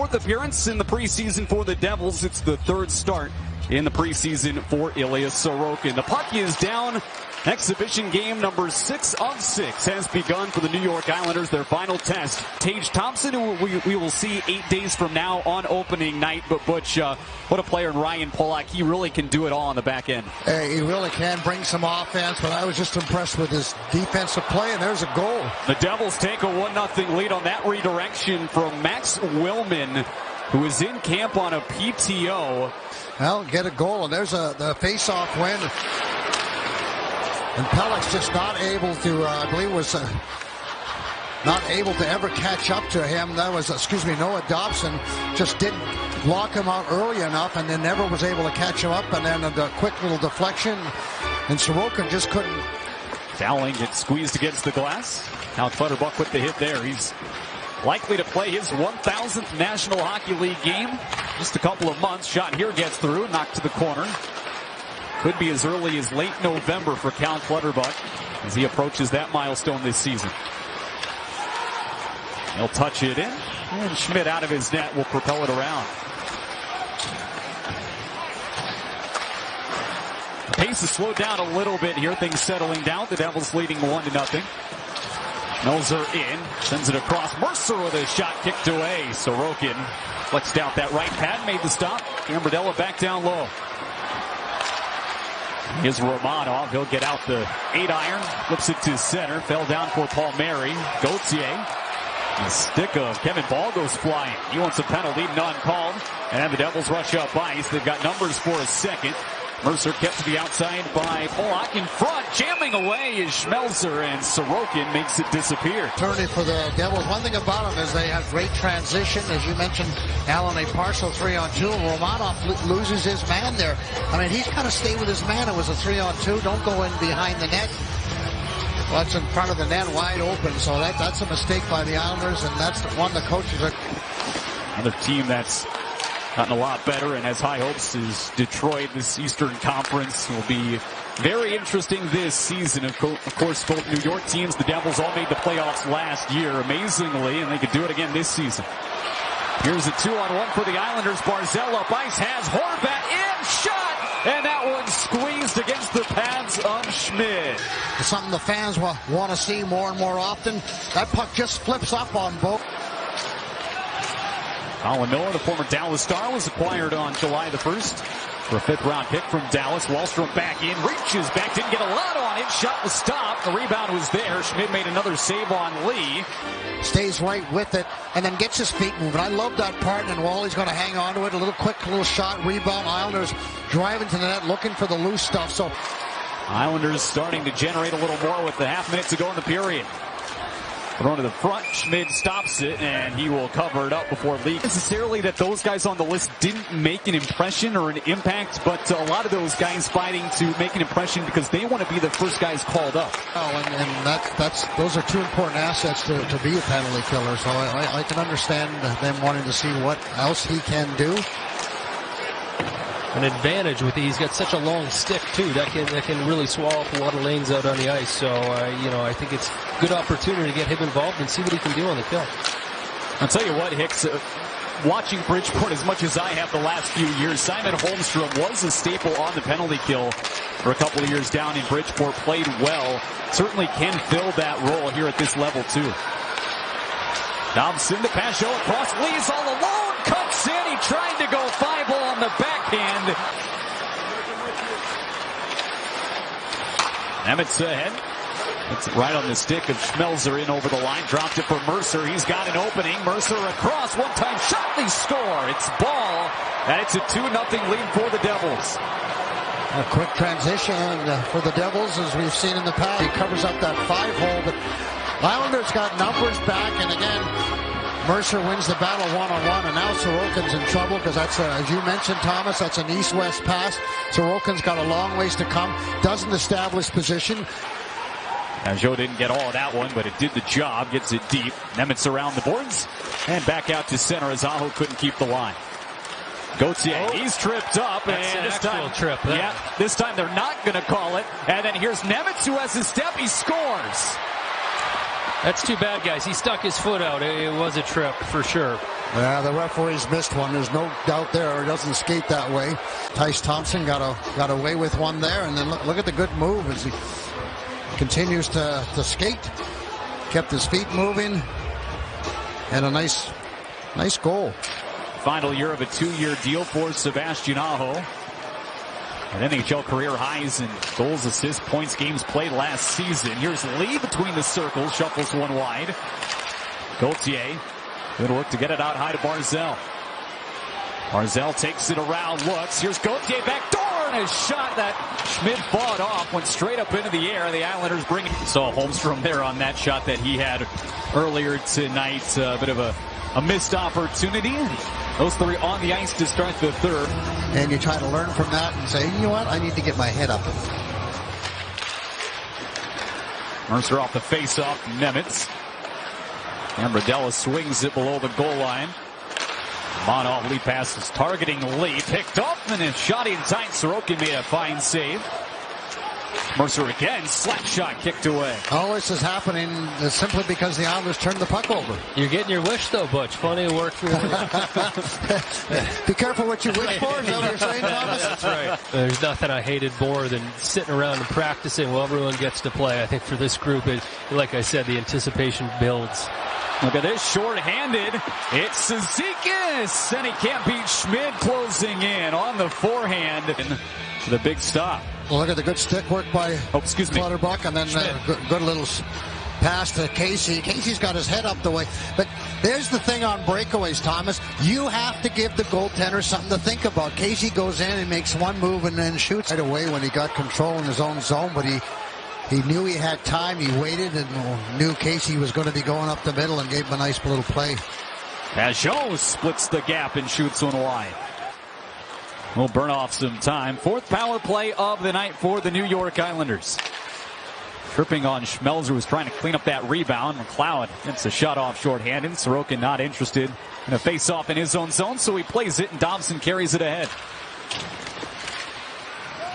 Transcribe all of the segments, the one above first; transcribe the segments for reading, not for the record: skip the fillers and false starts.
Fourth appearance in the preseason for the Devils. It's the third start in the preseason for Ilya Sorokin. The puck is down. Exhibition game number 6 of 6 has begun for the New-York Islanders, their final test. Tage Thompson, who we will see 8 days from now on opening night. But Butch, what a player in Ryan Polak. He really can do it all on the back end. Hey, he really can bring some offense, but I was just impressed with his defensive play, and there's a goal. The Devils take a 1-0 lead on that redirection from Max Willman, who is in camp on a PTO. Well, get a goal, and there's the face-off win. And Pellick's just not able to, I believe was not able to ever catch up to him. That was, Noah Dobson just didn't lock him out early enough and then never was able to catch him up. And then a quick little deflection, and Sorokin just couldn't. Dowling gets squeezed against the glass. Now Clutterbuck with the hit there. He's likely to play his 1,000th National Hockey League game. Just a couple of months. Shot here gets through, knocked to the corner. Could be as early as late November for Cal Clutterbuck as he approaches that milestone this season. He'll touch it in, and Schmidt out of his net will propel it around. The pace has slowed down a little bit here. Things settling down. The Devils leading 1-0. Schmelzer in, sends it across. Mercer with a shot kicked away. Sorokin flexed out that right pad, made the stop. Gambardella back down low. Here's Romanov. He'll get out the 8-iron. Flips it to center. Fell down for Palmieri. Gauthier. The stick of Kevin Ball goes flying. He wants a penalty. None called. And the Devils rush up ice. They've got numbers for a second. Mercer kept to the outside by Polak in front. Jamming away is Schmelzer, and Sorokin makes it disappear. Attorney for the Devils. One thing about them is they have great transition. As you mentioned, Allen, a partial 3-on-2. Romanov loses his man there. I mean, he's got to stay with his man. It was a 3-on-2. Don't go in behind the net. Well, that's in front of the net, wide open. So that's a mistake by the Islanders, and that's the one the coaches are. Another team that's gotten a lot better and has high hopes is Detroit. This Eastern Conference will be very interesting this season. Of course, both New York teams, the Devils, all made the playoffs last year, amazingly, and they could do it again this season. Here's a 2-on-1 for the Islanders. Barzell up ice, has Horvat in, shot, and that one squeezed against the pads of Schmidt. It's something the fans want to see more and more often. That puck just flips up on both. Colin Miller, the former Dallas Star, was acquired on July the 1st for a 5th-round pick from Dallas. Wallstrom back in, reaches back, didn't get a lot on it. Shot was stopped. The rebound was there. Schmidt made another save on Lee. Stays right with it and then gets his feet moving. I love that part, and Wally's going to hang on to it. A little quick little shot, rebound. Islanders driving to the net, looking for the loose stuff. So Islanders starting to generate a little more with the half minute to go in the period. Thrown to the front, Schmidt stops it, and he will cover it up before Lee. Necessarily that those guys on the list didn't make an impression or an impact, but a lot of those guys fighting to make an impression because they want to be the first guys called up. Oh, and those are two important assets to be a penalty killer, so I can understand them wanting to see what else he can do. An advantage with he's got such a long stick too that can really swallow up a lot of lanes out on the ice. So I think it's a good opportunity to get him involved and see what he can do on the kill. I'll tell you what, Hicks, watching Bridgeport as much as I have the last few years, Simon Holmstrom was a staple on the penalty kill for a couple of years down in Bridgeport. Played well, certainly can fill that role here at this level too. Dobson to Pacho across, Lee's all alone, cuts in, he tried to go 5-0 on the backhand. Emmett's ahead. It's right on the stick of Schmelzer in over the line, dropped it for Mercer, he's got an opening, Mercer across, one-time shot, they score, it's Ball, and it's a 2-0 lead for the Devils. A quick transition for the Devils, as we've seen in the past. He covers up that 5-hole, but Islanders got numbers back, and again, Mercer wins the battle one-on-one, and now Sorokin's in trouble because that's, as you mentioned, Thomas, that's an east-west pass. Sorokin's got a long ways to come, doesn't establish position. Now, Joe didn't get all of that one, but it did the job, gets it deep. Nemitz around the boards, and back out to center as Aho couldn't keep the line. Gauthier, he's tripped up, and this time, this time they're not going to call it. And then here's Nemitz, who has his step, he scores. That's too bad, guys. He stuck his foot out. It was a trip for sure. Yeah, the referees missed one. There's no doubt there. He doesn't skate that way. Tyce Thompson got away with one there, and then look at the good move as he continues to skate. Kept his feet moving, and a nice goal. Final year of a 2-year deal for Sebastian Aho. An NHL career highs in goals, assists, points, games played last season. Here's Lee between the circles, shuffles one wide. Gauthier going to look to get it out high to Barzal. Barzal takes it around, looks. Here's Gauthier back door, and a shot that Schmidt fought off, went straight up into the air. The Islanders bring it. Saw Holmstrom there on that shot that he had earlier tonight. A bit of a missed opportunity. Those three on the ice to start the third. And you try to learn from that and say, you know what, I need to get my head up. Mercer off the face-off, Nemitz. Ambrodella swings it below the goal line. Monov lead passes, targeting Lee. Picked up and a shot in tight. Sorokin made a fine save. Mercer again, slap shot kicked away. All this is happening simply because the Islanders turned the puck over. You're getting your wish, though, Butch. Funny it worked for you. Be careful what you wish for, is that what you're saying, Thomas? That's right. There's nothing I hated more than sitting around and practicing while everyone gets to play. I think for this group, like I said, the anticipation builds. Look at this, short-handed. It's Cizikas, and he can't beat Schmidt, closing in on the forehand. The big stop. Well, look at the good stick work by Clutterbuck, and then good little pass to Casey. Casey's got his head up the way. But there's the thing on breakaways, Thomas. You have to give the goaltender something to think about. Casey goes in and makes one move and then shoots right away when he got control in his own zone, but he knew he had time. He waited and knew Casey was going to be going up the middle and gave him a nice little play. Pajot splits the gap and shoots one wide. We'll burn off some time. Fourth power play of the night for the New York Islanders. Tripping on Schmelzer, who was trying to clean up that rebound. McLeod gets a shot off shorthanded. Sorokin not interested in a face-off in his own zone, so he plays it, and Dobson carries it ahead.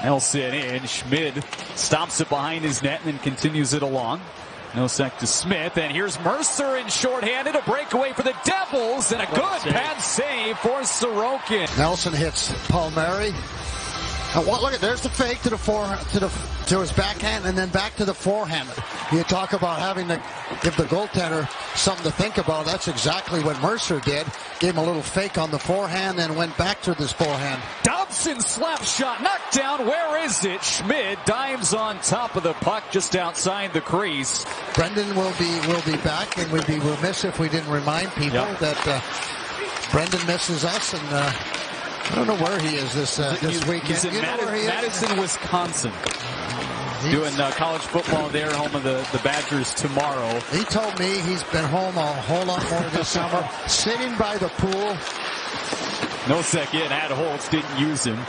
Nelson in. Schmid stops it behind his net and then continues it along. Nosek to Smith, and here's Mercer in shorthanded. A breakaway for the Devils, and a good pad save for Sorokin. Nelson hits Palmieri. Look at, there's the fake to his backhand and then back to the forehand. You talk about having to give the goaltender something to think about. That's exactly what Mercer did. Gave him a little fake on the forehand and went back to this forehand. Dobson slap shot, knocked down. Where is it? Schmid dives on top of the puck just outside the crease. Brendan will be back, and we'd be remiss if we didn't remind people that Brendan misses us, and I don't know where he is this weekend. He's in Madison, Wisconsin. Doing college football there, home of the Badgers tomorrow. He told me he's been home a whole lot more this summer, sitting by the pool. Nosek had Holtz, didn't use him.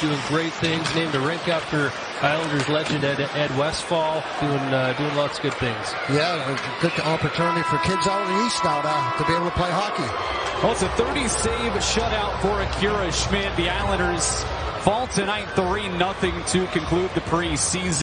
Doing great things. Named a rink after Islanders legend Ed Westfall. Doing lots of good things. Yeah, a good opportunity for kids out in the East now to be able to play hockey. Well, it's a 30-save shutout for Akira Schmid. The Islanders fall tonight 3-0 to conclude the preseason.